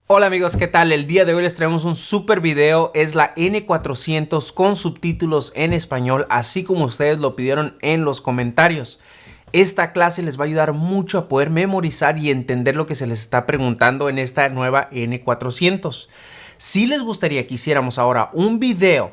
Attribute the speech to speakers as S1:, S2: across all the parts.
S1: Hola amigos, ¿qué tal? El día de hoy les traemos un super video, es la N400 con subtítulos en español, así como ustedes lo pidieron en los comentarios. Esta clase les va a ayudar mucho a poder memorizar y entender lo que se les está preguntando en esta nueva N400. Si les gustaría que hiciéramos ahora un video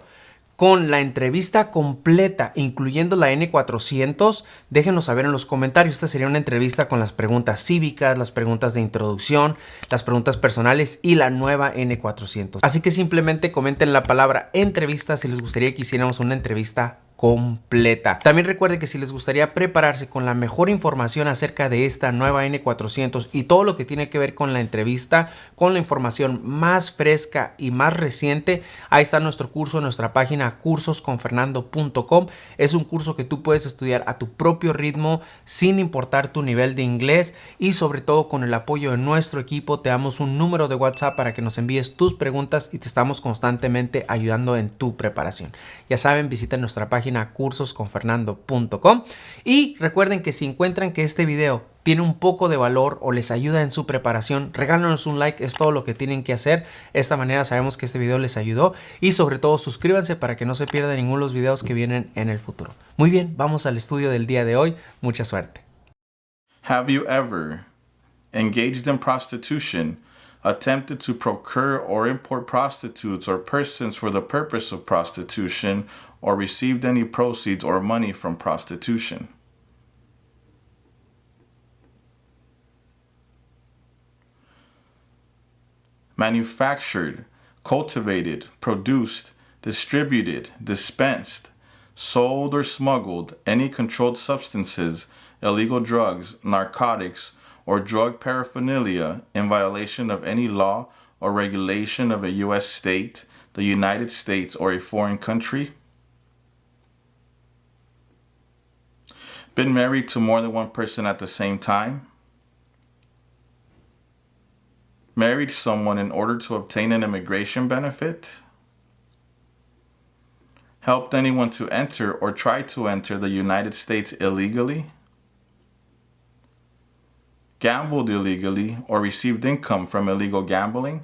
S1: con la entrevista completa, incluyendo la N400, déjenos saber en los comentarios. Esta sería una entrevista con las preguntas cívicas, las preguntas de introducción, las preguntas personales y la nueva N400. Así que simplemente comenten la palabra entrevista si les gustaría que hiciéramos una entrevista completa. También recuerden que si les gustaría prepararse con la mejor información acerca de esta nueva N400 y todo lo que tiene que ver con la entrevista, con la información más fresca y más reciente, ahí está nuestro curso en nuestra página cursosconfernando.com. Es un curso que tú puedes estudiar a tu propio ritmo sin importar tu nivel de inglés, y sobre todo con el apoyo de nuestro equipo te damos un número de WhatsApp para que nos envíes tus preguntas y te estamos constantemente ayudando en tu preparación. Ya saben, visiten nuestra página cursosconfernando.com y recuerden que si encuentran que este video tiene un poco de valor o les ayuda en su preparación, regálanos un like, es todo lo que tienen que hacer. De esta manera sabemos que este video les ayudó, y sobre todo suscríbanse para que no se pierdan ninguno de los videos que vienen en el futuro. Muy bien, vamos al estudio del día de hoy. Mucha suerte.
S2: Have you ever engaged in prostitution, attempted to procure or import prostitutes or persons for the purpose of prostitution, or received any proceeds or money from prostitution? Manufactured, cultivated, produced, distributed, dispensed, sold or smuggled any controlled substances, illegal drugs, narcotics, or drug paraphernalia in violation of any law or regulation of a U.S. state, the United States, or a foreign country? Been married to more than one person at the same time? Married someone in order to obtain an immigration benefit? Helped anyone to enter or try to enter the United States illegally? Gambled illegally or received income from illegal gambling?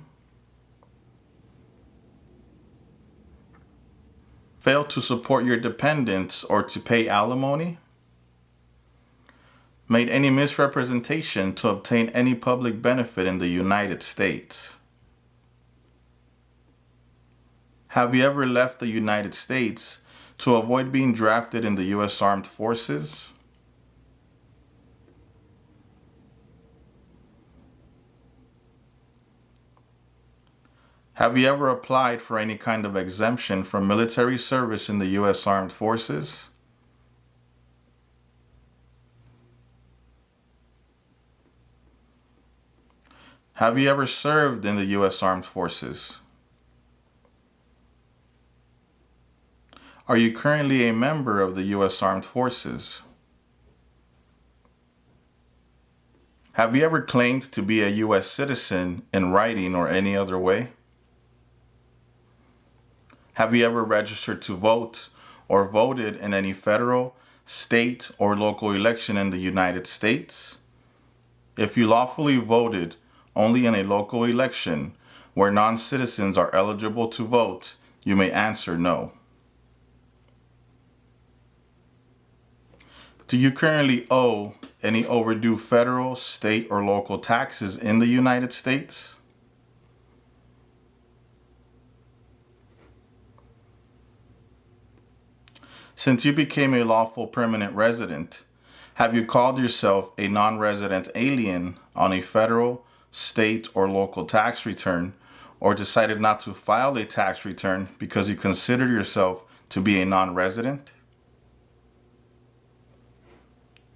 S2: Failed to support your dependents or to pay alimony? Made any misrepresentation to obtain any public benefit in the United States? Have you ever left the United States to avoid being drafted in the U.S. Armed Forces? Have you ever applied for any kind of exemption from military service in the U.S. Armed Forces? Have you ever served in the U.S. Armed Forces? Are you currently a member of the U.S. Armed Forces? Have you ever claimed to be a U.S. citizen in writing or any other way? Have you ever registered to vote or voted in any federal, state, or local election in the United States? If you lawfully voted only in a local election where non-citizens are eligible to vote, you may answer no. Do you currently owe any overdue federal, state, or local taxes in the United States? Since you became a lawful permanent resident, have you called yourself a non-resident alien on a federal, state, or local tax return, or decided not to file a tax return because you consider yourself to be a non-resident?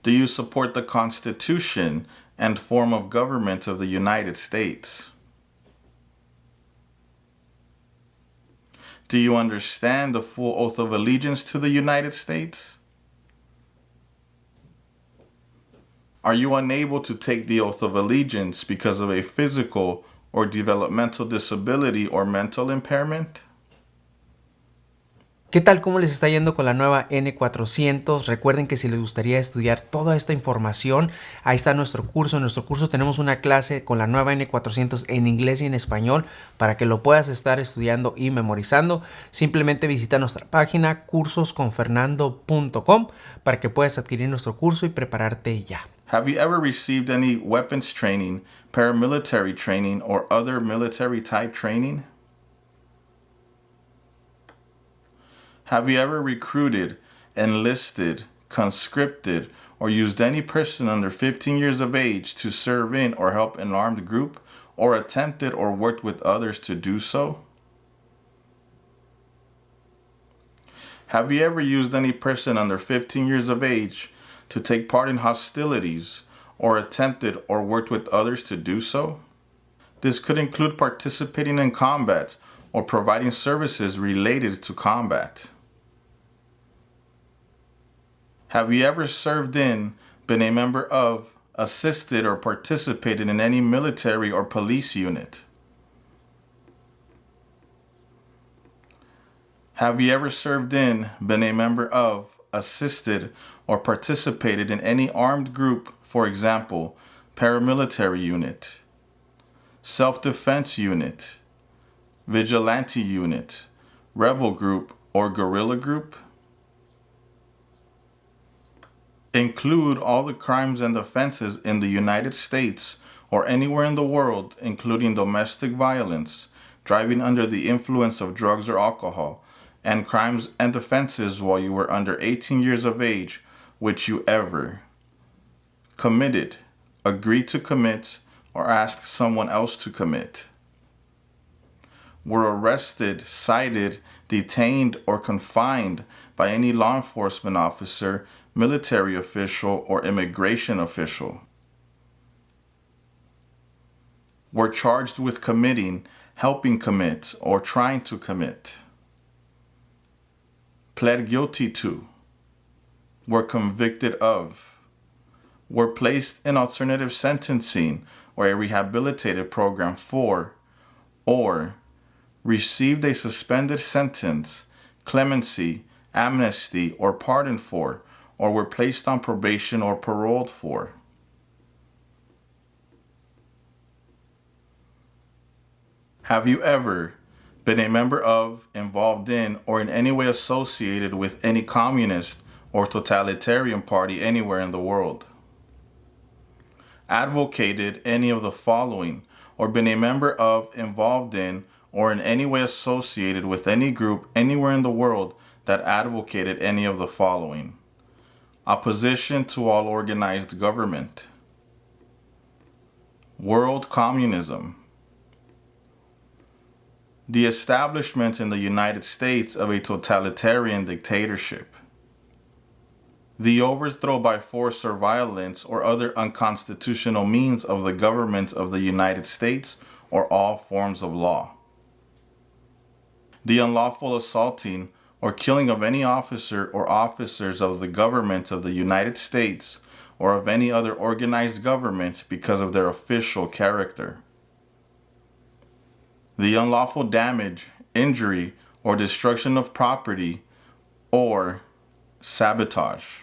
S2: Do you support the Constitution and form of government of the United States? Do you understand the full oath of allegiance to the United States? Are you unable to take the oath of allegiance because of a physical or developmental disability or mental impairment?
S1: ¿Qué tal? ¿Cómo les está yendo con la nueva N400? Recuerden que si les gustaría estudiar toda esta información, ahí está nuestro curso. En nuestro curso tenemos una clase con la nueva N400 en inglés y en español para que lo puedas estar estudiando y memorizando. Simplemente visita nuestra página cursosconfernando.com para que puedas adquirir nuestro curso y prepararte ya.
S2: Have you ever received any weapons training, paramilitary training, or other military type training? Have you ever recruited, enlisted, conscripted, or used any person under 15 years of age to serve in or help an armed group, or attempted or worked with others to do so? Have you ever used any person under 15 years of age to take part in hostilities, or attempted or worked with others to do so? This could include participating in combat or providing services related to combat. Have you ever served in, been a member of, assisted, or participated in any military or police unit? Have you ever served in, been a member of, assisted, or participated in any armed group, for example, paramilitary unit, self-defense unit, vigilante unit, rebel group, or guerrilla group? Include all the crimes and offenses in the United States or anywhere in the world, including domestic violence, driving under the influence of drugs or alcohol, and crimes and offenses while you were under 18 years of age, which you ever committed, agreed to commit, or asked someone else to commit. Were arrested, cited, detained, or confined by any law enforcement officer, military official, or immigration official. Were charged with committing, helping commit, or trying to commit. Pled guilty to. Were convicted of. Were placed in alternative sentencing or a rehabilitative program for, or received a suspended sentence, clemency, amnesty, or pardon for, or were placed on probation or paroled for. Have you ever been a member of, involved in, or in any way associated with any communist or totalitarian party anywhere in the world? Advocated any of the following, or been a member of, involved in, or in any way associated with any group anywhere in the world that advocated any of the following: opposition to all organized government, world communism, the establishment in the United States of a totalitarian dictatorship, the overthrow by force or violence or other unconstitutional means of the government of the United States or all forms of law, the unlawful assaulting or killing of any officer or officers of the government of the United States or of any other organized government because of their official character, the unlawful damage, injury, or destruction of property, or sabotage.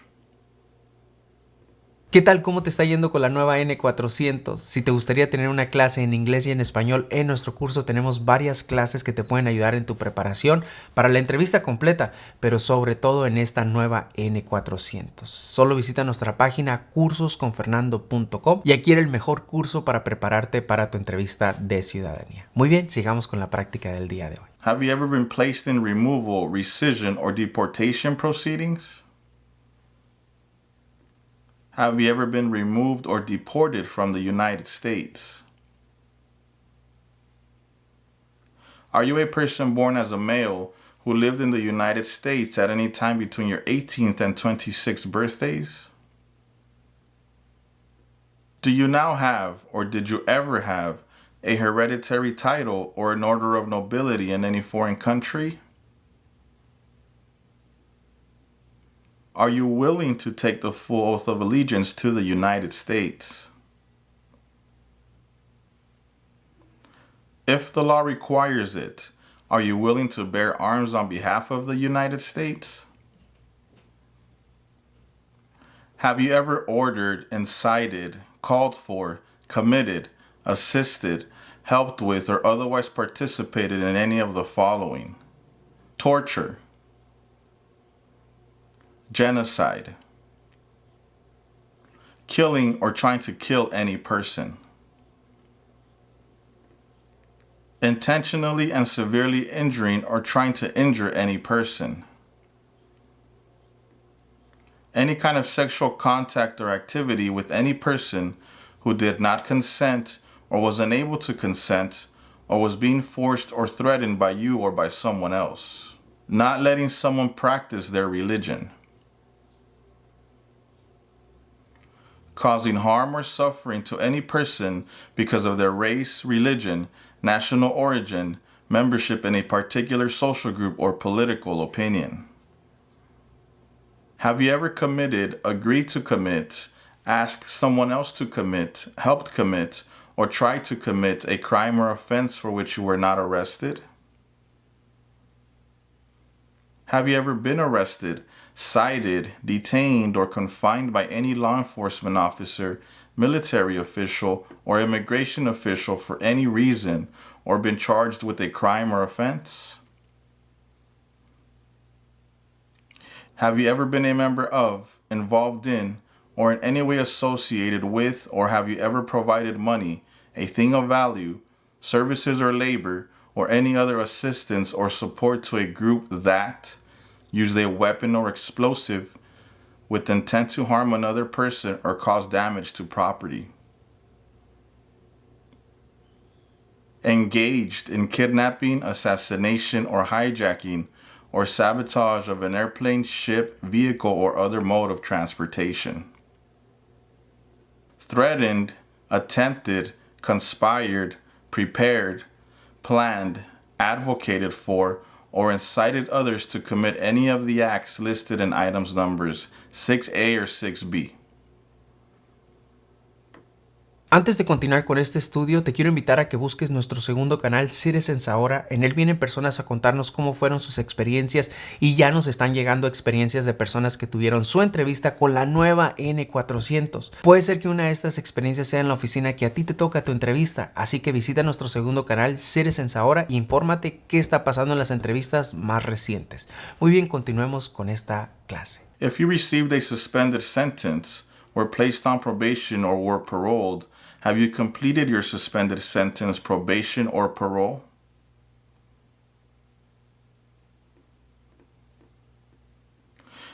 S1: ¿Qué tal? ¿Cómo te está yendo con la nueva N400? Si te gustaría tener una clase en inglés y en español en nuestro curso, tenemos varias clases que te pueden ayudar en tu preparación para la entrevista completa, pero sobre todo en esta nueva N400. Solo visita nuestra página cursosconfernando.com y adquiere el mejor curso para prepararte para tu entrevista de ciudadanía. Muy bien, sigamos con la práctica del día de hoy.
S2: Have you ever been placed in removal, rescission, or deportation proceedings? Have you ever been removed or deported from the United States? Are you a person born as a male who lived in the United States at any time between your 18th and 26th birthdays? Do you now have, or did you ever have, a hereditary title or an order of nobility in any foreign country? Are you willing to take the full oath of allegiance to the United States? If the law requires it, Are you willing to bear arms on behalf of the United States? Have you ever ordered, incited, called for, committed, assisted, helped with, or otherwise participated in any of the following? Torture, genocide, killing or trying to kill any person, intentionally and severely injuring or trying to injure any person, any kind of sexual contact or activity with any person who did not consent or was unable to consent or was being forced or threatened by you or by someone else, not letting someone practice their religion, causing harm or suffering to any person because of their race, religion, national origin, membership in a particular social group, or political opinion. Have you ever committed, agreed to commit, asked someone else to commit, helped commit, or tried to commit a crime or offense for which you were not arrested? Have you ever been arrested, cited, detained, or confined by any law enforcement officer, military official, or immigration official for any reason, or been charged with a crime or offense? Have you ever been a member of, involved in, or in any way associated with, or have you ever provided money, a thing of value, services or labor, or any other assistance or support to a group that used a weapon or explosive with intent to harm another person or cause damage to property? Engaged in kidnapping, assassination, or hijacking, or sabotage of an airplane, ship, vehicle, or other mode of transportation? Threatened, attempted, conspired, prepared, planned, advocated for, or incited others to commit any of the acts listed in items numbers 6A or 6B.
S1: Antes de continuar con este estudio, te quiero invitar a que busques nuestro segundo canal, Citizens Ahora. En él vienen personas a contarnos cómo fueron sus experiencias y ya nos están llegando experiencias de personas que tuvieron su entrevista con la nueva N400. Puede ser que una de estas experiencias sea en la oficina que a ti te toca tu entrevista, así que visita nuestro segundo canal, Citizens Ahora, e infórmate qué está pasando en las entrevistas más recientes. Muy bien, continuemos con esta clase.
S2: If you received a suspended sentence, were placed on probation, or were paroled, have you completed your suspended sentence, probation, or parole?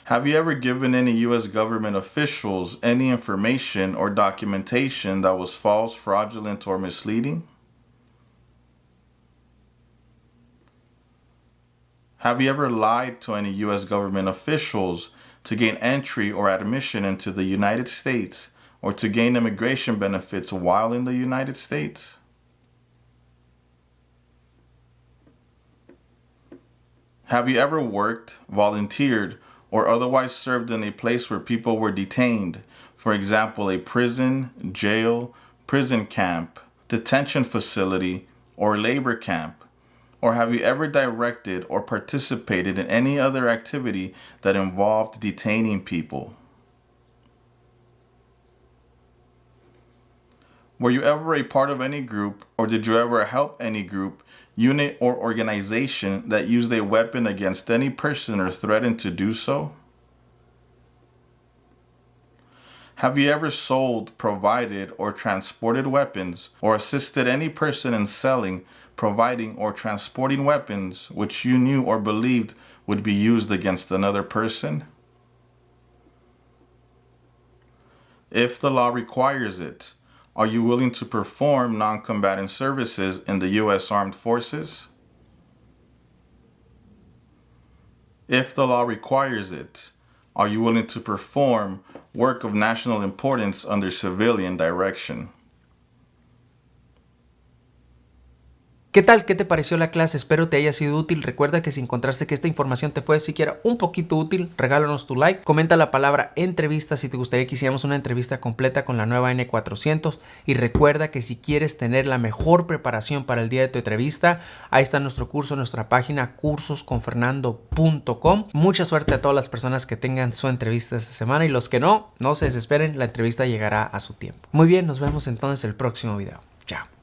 S2: Have you ever given any U.S. government officials any information or documentation that was false, fraudulent, or misleading? Have you ever lied to any U.S. government officials to gain entry or admission into the United States, or to gain immigration benefits while in the United States? Have you ever worked, volunteered, or otherwise served in a place where people were detained, for example, a prison, jail, prison camp, detention facility, or labor camp? Or have you ever directed or participated in any other activity that involved detaining people? Were you ever a part of any group, or did you ever help any group, unit, or organization that used a weapon against any person or threatened to do so? Have you ever sold, provided, or transported weapons, or assisted any person in selling, providing, or transporting weapons which you knew or believed would be used against another person? If the law requires it, are you willing to perform non-combatant services in the U.S. Armed Forces? If the law requires it, are you willing to perform work of national importance under civilian direction?
S1: ¿Qué tal? ¿Qué te pareció la clase? Espero te haya sido útil. Recuerda que si encontraste que esta información te fue siquiera un poquito útil, regálanos tu like. Comenta la palabra entrevista si te gustaría que hiciéramos una entrevista completa con la nueva N400. Y recuerda que si quieres tener la mejor preparación para el día de tu entrevista, ahí está nuestro curso, nuestra página cursosconfernando.com. Mucha suerte a todas las personas que tengan su entrevista esta semana y los que no se desesperen, la entrevista llegará a su tiempo. Muy bien, nos vemos entonces el próximo video. Chao.